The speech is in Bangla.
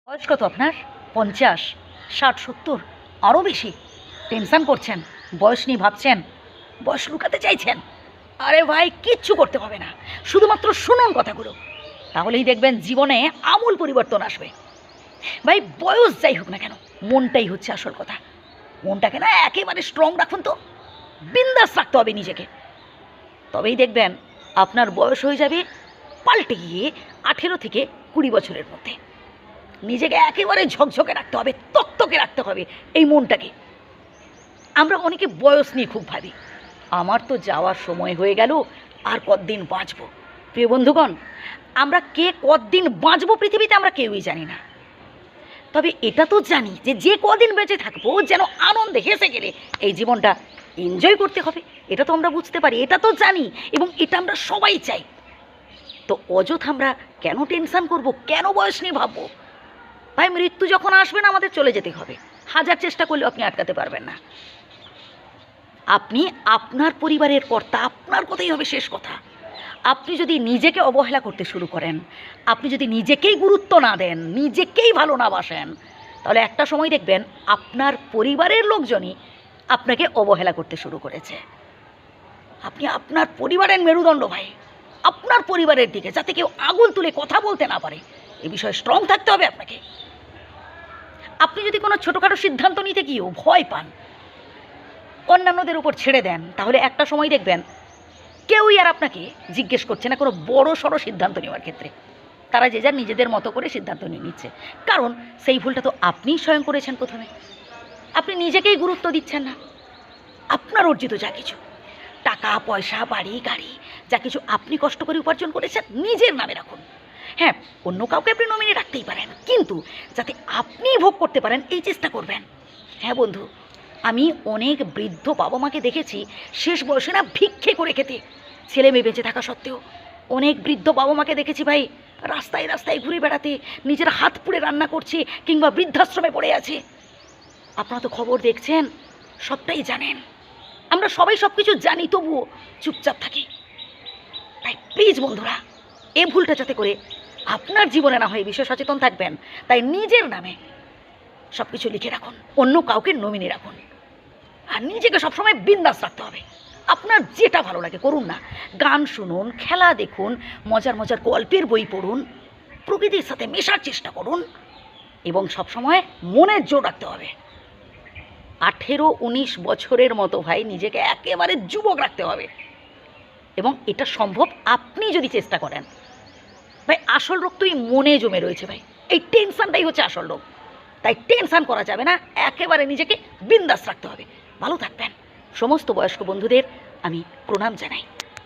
বয়স কত আপনার? 50, 60, 70, আরও বেশি? টেনশন করছেন, বয়স নিয়ে ভাবছেন, বয়স লুকাতে চাইছেন? আরে ভাই, কিচ্ছু করতে হবে না, শুধুমাত্র শুনুন কথাগুলো, তাহলেই দেখবেন জীবনে আমূল পরিবর্তন আসবে। ভাই, বয়স যাই হোক না কেন, মনটাই হচ্ছে আসল কথা। মনটাকে না একেবারে স্ট্রং রাখুন তো, বিন্দাস রাখতে হবে নিজেকে, তবেই দেখবেন আপনার বয়স হয়ে যাবে পাল্টে গিয়ে 18 থেকে 20 বছরের মধ্যে। নিজেকে একেবারে ঝকঝকে রাখতে হবে, তকতকে রাখতে হবে এই মনটাকে। আমরা অনেকে বয়স নিয়ে খুব ভাবি, আমার তো যাওয়ার সময় হয়ে গেল, আর কতদিন বাঁচবো। প্রিয় বন্ধুগণ, আমরা কে কতদিন বাঁচবো পৃথিবীতে আমরা কেউই জানি না, তবে এটা তো জানি যে যে কদিন বেঁচে থাকবো যেন আনন্দে হেসে গেলে এই জীবনটা এনজয় করতে হবে। এটা তো আমরা বুঝতে পারি, এটা তো জানি, এবং এটা আমরা সবাই চাই। তো অযথা আমরা কেন টেনশন করব, কেন বয়স নিয়ে ভাববো? ভাই, মৃত্যু যখন আসবে না আমাদের চলে যেতে হবে, হাজার চেষ্টা করলেও আপনি আটকাতে পারবেন না। আপনি আপনার পরিবারের কর্তা, আপনার কথাই হবে শেষ কথা। আপনি যদি নিজেকে অবহেলা করতে শুরু করেন, আপনি যদি নিজেকেই গুরুত্ব না দেন, নিজেকেই ভালো না বাসেন, তাহলে একটা সময় দেখবেন আপনার পরিবারের লোকজনই আপনাকে অবহেলা করতে শুরু করেছে। আপনি আপনার পরিবারের মেরুদণ্ড ভাই, আপনার পরিবারের দিকে যাতে কেউ আঙুল তুলে কথা বলতে না পারে এ বিষয়ে স্ট্রং থাকতে হবে আপনাকে। আপনি যদি কোনো ছোটোখাটো সিদ্ধান্ত নিতে গিয়েও ভয় পান, অন্যান্যদের উপর ছেড়ে দেন, তাহলে একটা সময় দেখবেন কেউই আর আপনাকে জিজ্ঞেস করছে না কোনো বড় সড়ো সিদ্ধান্ত নেওয়ার ক্ষেত্রে। তারা যে যার নিজেদের মতো করে সিদ্ধান্ত নিয়ে নিচ্ছে, কারণ সেই ভুলটা তো আপনিই স্বয়ং করেছেন। প্রথমে আপনি নিজেকেই গুরুত্ব দিচ্ছেন না। আপনার অর্জিত যা কিছু টাকা পয়সা, বাড়ি গাড়ি, যা কিছু আপনি কষ্ট করে উপার্জন করেছেন নিজের নামে রাখুন। হ্যাঁ, অন্য কাউকে আপনি নমিনি রাখতেই পারেন, কিন্তু যাতে আপনি ভোগ করতে পারেন এই চেষ্টা করবেন। হ্যাঁ বন্ধু, আমি অনেক বৃদ্ধ বাবা মাকে দেখেছি শেষ বয়সে না ভিক্ষে করে খেতে, ছেলে মেয়ে বেঁচে থাকা সত্ত্বেও। অনেক বৃদ্ধ বাবা মাকে দেখেছি ভাই রাস্তায় রাস্তায় ঘুরে বেড়াতে, নিজের হাত পুড়ে রান্না করছে, কিংবা বৃদ্ধাশ্রমে পড়ে আছে। আপনারা তো খবর দেখছেন, সবটাই জানেন। আমরা সবাই সব কিছু জানি, তবুও চুপচাপ থাকি। তাই প্লিজ বন্ধুরা, এই ভুলটা যাতে করে আপনার জীবনে না হয়, বিষয়ে সচেতন থাকবেন। তাই নিজের নামে সব কিছু লিখে রাখুন, অন্য কাউকে নমিনি রাখুন, আর নিজেকে সবসময় বিন্দাস রাখতে হবে। আপনার যেটা ভালো লাগে করুন না, গান শুনুন, খেলা দেখুন, মজার মজার গল্পের বই পড়ুন, প্রকৃতির সাথে মেশার চেষ্টা করুন, এবং সবসময় মনের জোর রাখতে হবে। 18-19 বছরের মতো ভাই নিজেকে একেবারে যুবক রাখতে হবে, এবং এটা সম্ভব আপনি যদি চেষ্টা করেন। ভাই, আসল রোগ তো এই মনে জমে রয়েছে ভাই, এই টেনশনটাই হচ্ছে আসল রোগ। তাই টেনশন করা যাবে না, একেবারে নিজেকে বিন্দাস রাখতে হবে। ভালো থাকবেন। সমস্ত বয়স্ক বন্ধুদের আমি প্রণাম জানাই।